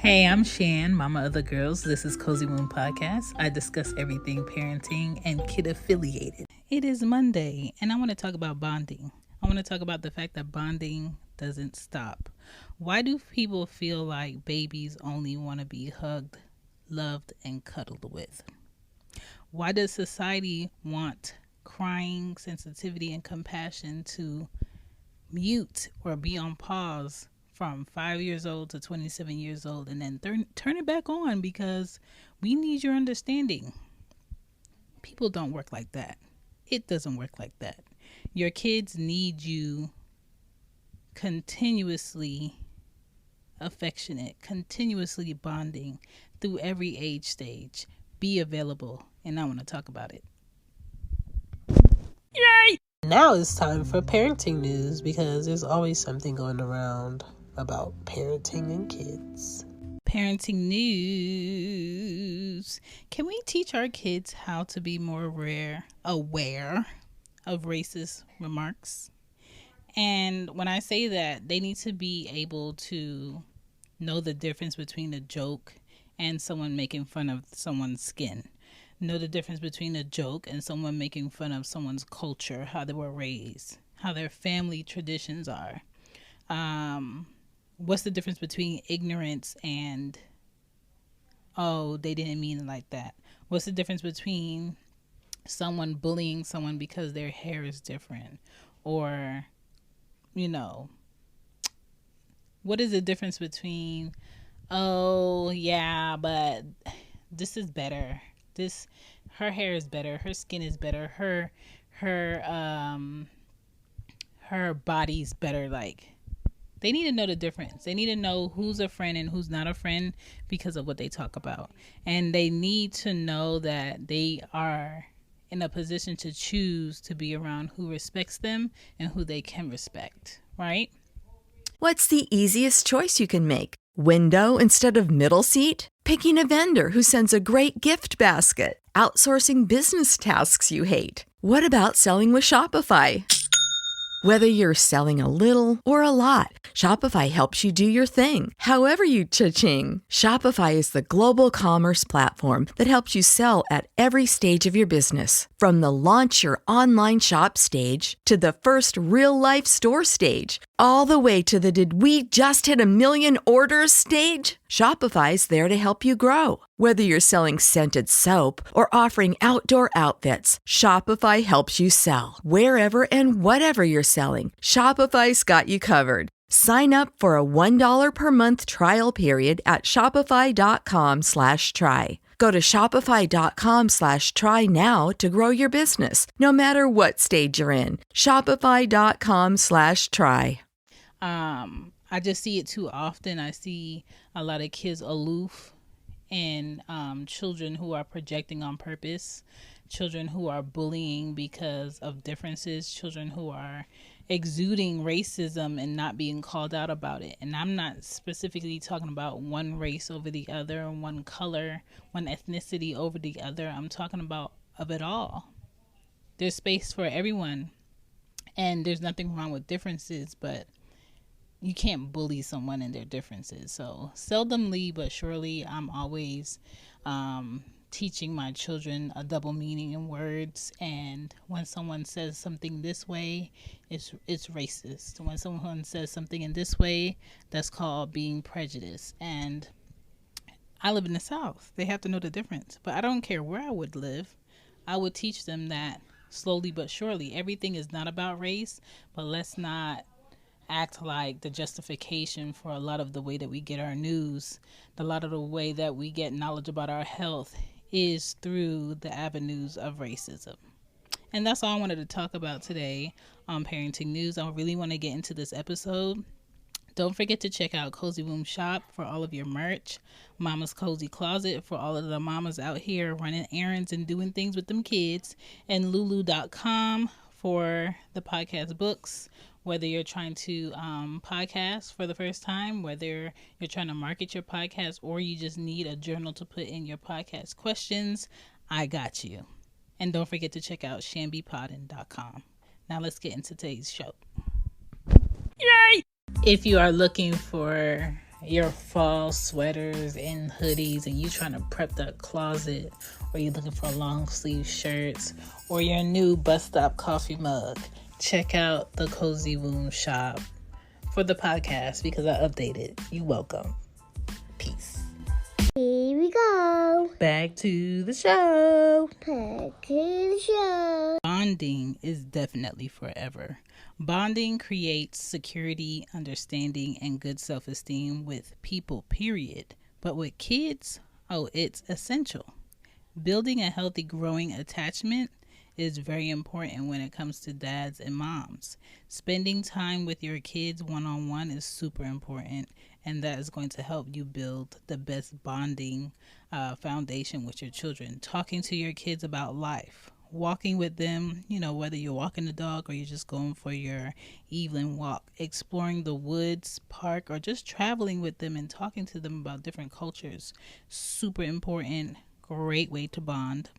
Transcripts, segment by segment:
Hey, I'm Shan, mama of the girls. This is Cozy Womb Podcast. I discuss everything parenting and kid affiliated. It is Monday, and I want to talk about bonding. I want to talk about the fact that bonding doesn't stop. Why do people feel like babies only want to be hugged, loved, and cuddled with? Why does society want crying, sensitivity, and compassion to mute or be on pause from 5 years old to 27 years old and then turn it back on because we need your understanding? People don't work like that. It doesn't work like that. Your kids need you continuously affectionate, continuously bonding through every age stage. Be available, and I want to talk about it. Yay! Now it's time for parenting news because there's always something going around about parenting and kids. Parenting news. Can we teach our kids how to be more aware of racist remarks? And when I say that, they need to be able to know the difference between a joke and someone making fun of someone's skin. Know the difference between a joke and someone making fun of someone's culture, how they were raised, how their family traditions are. What's the difference between ignorance and, oh, they didn't mean it like that? What's the difference between someone bullying someone because their hair is different? Or, what is the difference between, oh, yeah, but this is better. Her hair is better. Her skin is better. Her body's better. Like, they need to know the difference. They need to know who's a friend and who's not a friend because of what they talk about. And they need to know that they are in a position to choose to be around who respects them and who they can respect, right? What's the easiest choice you can make? Window instead of middle seat? Picking a vendor who sends a great gift basket? Outsourcing business tasks you hate? What about selling with Shopify? Whether you're selling a little or a lot, Shopify helps you do your thing, however you cha-ching. Shopify is the global commerce platform that helps you sell at every stage of your business. From the launch your online shop stage to the first real-life store stage, all the way to the did we just hit 1 million orders stage. Shopify's there to help you grow. Whether you're selling scented soap or offering outdoor outfits, Shopify helps you sell. Wherever and whatever you're selling, Shopify's got you covered. Sign up for a $1 per month trial period at shopify.com/try. Go to shopify.com/try now to grow your business, no matter what stage you're in. Shopify.com/try. I just see it too often. I see a lot of kids aloof and children who are projecting on purpose, children who are bullying because of differences, children who are exuding racism and not being called out about it. And I'm not specifically talking about one race over the other, one color, one ethnicity over the other. I'm talking about of it all. There's space for everyone, and there's nothing wrong with differences, but you can't bully someone in their differences. So seldomly but surely, I'm always teaching my children a double meaning in words. And when someone says something this way, it's racist. When someone says something in this way, that's called being prejudiced. And I live in the South. They have to know the difference. But I don't care where I would live. I would teach them that slowly but surely. Everything is not about race, but let's not act like the justification for a lot of the way that we get our news, a lot of the way that we get knowledge about our health is through the avenues of racism. And that's all I wanted to talk about today on Parenting News. I really want to get into this episode. Don't forget to check out Cozy Womb Shop for all of your merch, Mama's Cozy Closet for all of the mamas out here running errands and doing things with them kids, and lulu.com for the podcast books. Whether you're trying to podcast for the first time, whether you're trying to market your podcast, or you just need a journal to put in your podcast questions, I got you. And don't forget to check out shambypodden.com. Now let's get into today's show. Yay! If you are looking for your fall sweaters and hoodies and you trying to prep the closet, or you looking for long sleeve shirts, or your new bus stop coffee mug, check out the Cozy Womb shop for the podcast because I updated. You welcome. Peace. Here we go. Back to the show. Bonding is definitely forever. Bonding creates security, understanding, and good self-esteem with people, period. But with kids, it's essential. Building a healthy, growing attachment is very important when it comes to dads and moms. Spending time with your kids one-on-one is super important, and that is going to help you build the best bonding foundation with your children. Talking to your kids about life, walking with them, whether you're walking the dog or you're just going for your evening walk, exploring the woods, park, or just traveling with them and talking to them about different cultures. Super important, great way to bond.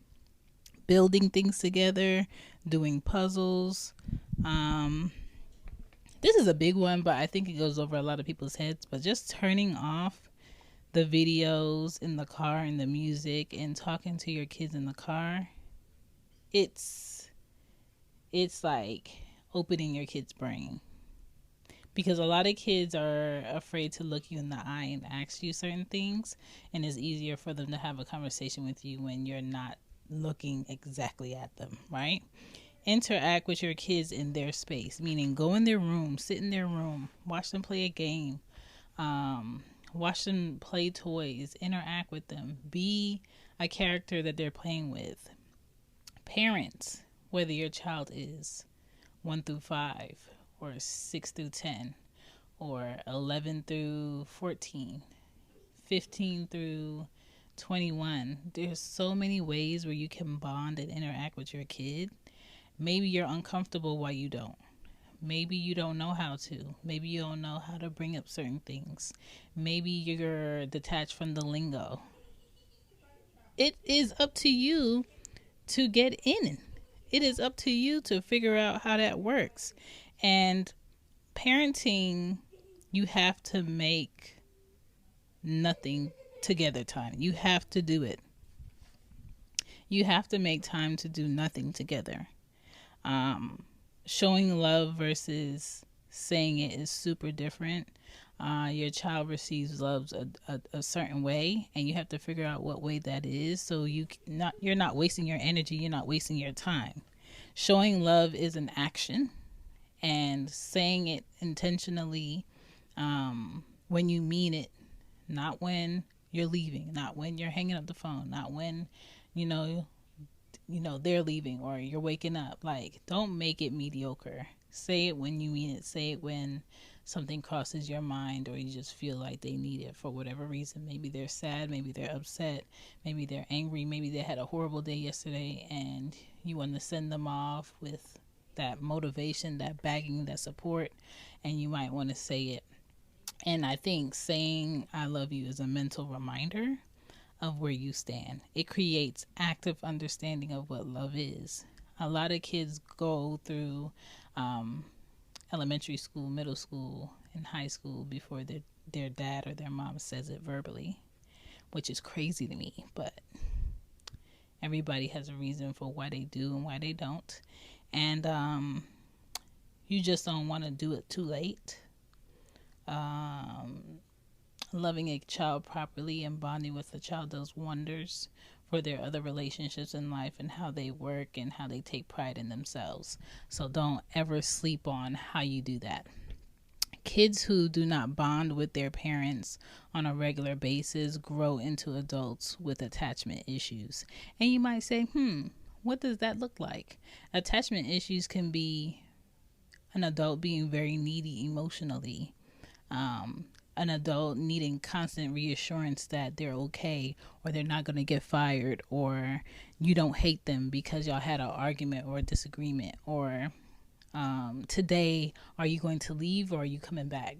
Building things together, doing puzzles. This is a big one, but I think it goes over a lot of people's heads. But just turning off the videos in the car and the music and talking to your kids in the car, it's like opening your kid's brain. Because a lot of kids are afraid to look you in the eye and ask you certain things, and it's easier for them to have a conversation with you when you're not looking exactly at them, right? Interact with your kids in their space, meaning go in their room, sit in their room, watch them play a game, watch them play toys, interact with them, be a character that they're playing with. Parents, whether your child is 1 through 5 or 6 through 10 or 11 through 14, 15 through 21, there's so many ways where you can bond and interact with your kid. Maybe you're uncomfortable while you don't. Maybe you don't know how to. Maybe you don't know how to bring up certain things. Maybe you're detached from the lingo. It is up to you to get in. It is up to you to figure out how that works. And parenting, you have to make nothing together time. You have to do it. You have to make time to do nothing together. Showing love versus saying it is super different. Your child receives love a certain way, and you have to figure out what way that is, so you're not wasting your energy, you're not wasting your time. Showing love is an action, and saying it intentionally when you mean it, not when you're leaving, not when you're hanging up the phone, not when they're leaving or you're waking up. Like, don't make it mediocre. Say it when you mean it. Say it when something crosses your mind or you just feel like they need it for whatever reason. Maybe they're sad, maybe they're upset, maybe they're angry, maybe they had a horrible day yesterday and you want to send them off with that motivation, that bagging, that support, and you might want to say it. And I think saying I love you is a mental reminder of where you stand. It creates active understanding of what love is. A lot of kids go through elementary school, middle school, and high school before their dad or their mom says it verbally, which is crazy to me, but everybody has a reason for why they do and why they don't. And you just don't want to do it too late. Loving a child properly and bonding with a child does wonders for their other relationships in life and how they work and how they take pride in themselves. So don't ever sleep on how you do that. Kids who do not bond with their parents on a regular basis grow into adults with attachment issues. And you might say, what does that look like? Attachment issues can be an adult being very needy emotionally, an adult needing constant reassurance that they're okay or they're not going to get fired or you don't hate them because y'all had an argument or a disagreement, or today are you going to leave or are you coming back?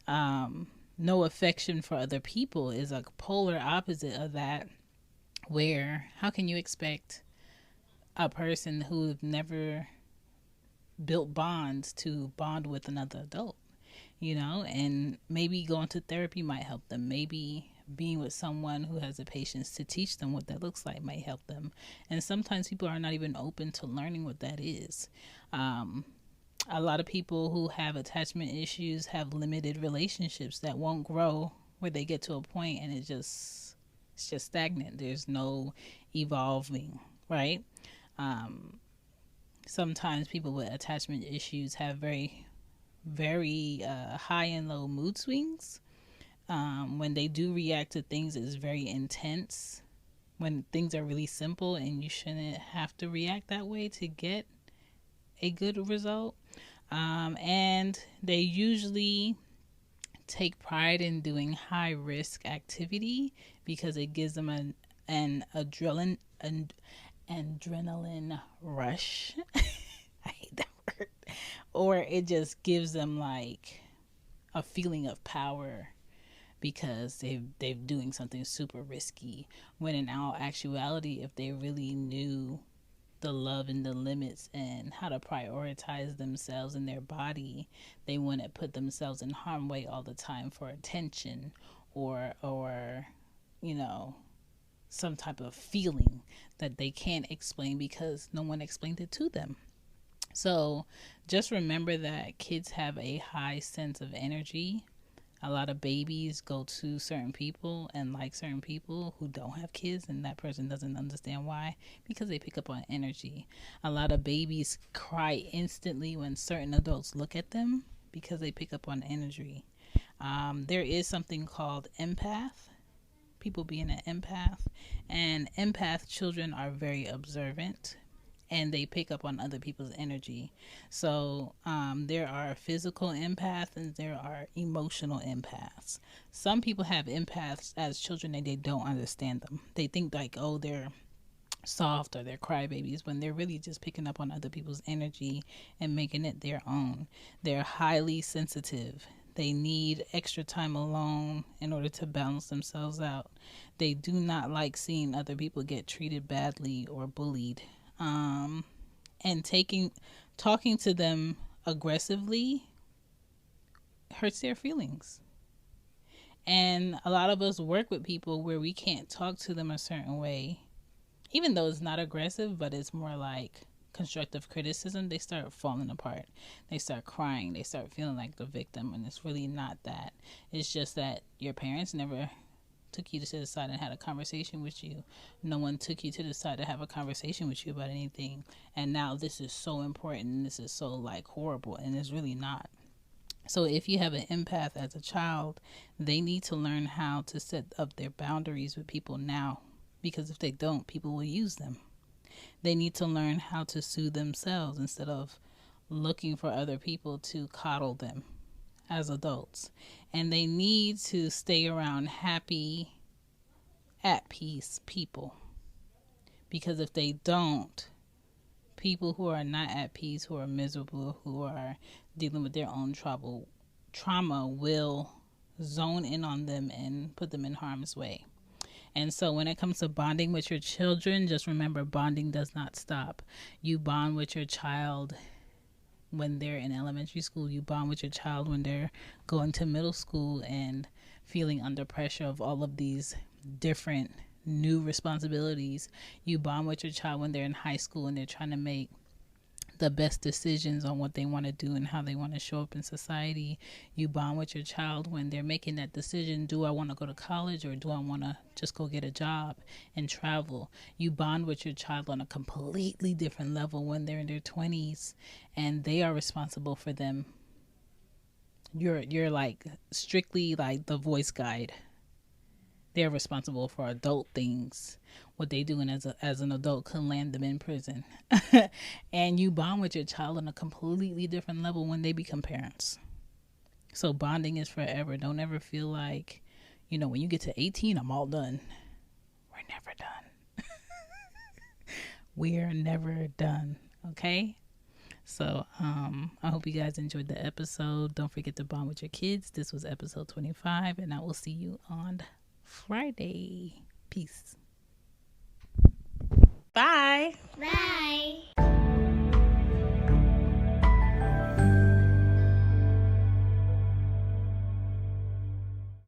No affection for other people is a polar opposite of that, where how can you expect a person who've never built bonds to bond with another adult? and maybe going to therapy might help them. Maybe being with someone who has the patience to teach them what that looks like might help them. And sometimes people are not even open to learning what that is. A lot of people who have attachment issues have limited relationships that won't grow, where they get to a point and it's just stagnant. There's no evolving, right? Sometimes people with attachment issues have very, very high and low mood swings. When they do react to things, it's very intense. When things are really simple, and you shouldn't have to react that way to get a good result. And they usually take pride in doing high risk activity because it gives them an adrenaline rush. I hate that word. Or it just gives them like a feeling of power because they're doing something super risky, when in all actuality, if they really knew the love and the limits and how to prioritize themselves and their body, they wouldn't put themselves in harm's way all the time for attention or some type of feeling that they can't explain because no one explained it to them. So just remember that kids have a high sense of energy. A lot of babies go to certain people and like certain people who don't have kids, and that person doesn't understand why, because they pick up on energy. A lot of babies cry instantly when certain adults look at them because they pick up on energy. There is something called empath, people being an empath, and empath children are very observant and they pick up on other people's energy. So there are physical empaths and there are emotional empaths. Some people have empaths as children and they don't understand them. They think like, oh, they're soft or they're crybabies, when they're really just picking up on other people's energy and making it their own. They're highly sensitive. They need extra time alone in order to balance themselves out. They do not like seeing other people get treated badly or bullied. And talking to them aggressively hurts their feelings. And a lot of us work with people where we can't talk to them a certain way, even though it's not aggressive, but it's more like constructive criticism. They start falling apart. They start crying. They start feeling like the victim, and it's really not that. It's just that your parents never took you to the side and had a conversation with you. No one took you to the side to have a conversation with you about anything. And now this is so important and this is so like horrible, and it's really not. So if you have an empath as a child, they need to learn how to set up their boundaries with people now, because if they don't, people will use them. They need to learn how to soothe themselves instead of looking for other people to coddle them as adults. And they need to stay around happy, at peace people. Because if they don't, people who are not at peace, who are miserable, who are dealing with their own trauma will zone in on them and put them in harm's way. And so when it comes to bonding with your children, just remember, bonding does not stop. You bond with your child when they're in elementary school. You bond with your child when they're going to middle school and feeling under pressure of all of these different new responsibilities. You bond with your child when they're in high school and they're trying to make the best decisions on what they want to do and how they want to show up in society. You bond with your child when they're making that decision, do I want to go to college or do I want to just go get a job and travel? You bond with your child on a completely different level when they're in their 20s and they are responsible for them. You're like strictly like the voice guide. They're responsible for adult things. What they do as an adult can land them in prison. And you bond with your child on a completely different level when they become parents. So bonding is forever. Don't ever feel like, when you get to 18, I'm all done. We're never done. We're never done. Okay? So I hope you guys enjoyed the episode. Don't forget to bond with your kids. This was episode 25, and I will see you on Friday. Peace. Bye. Bye.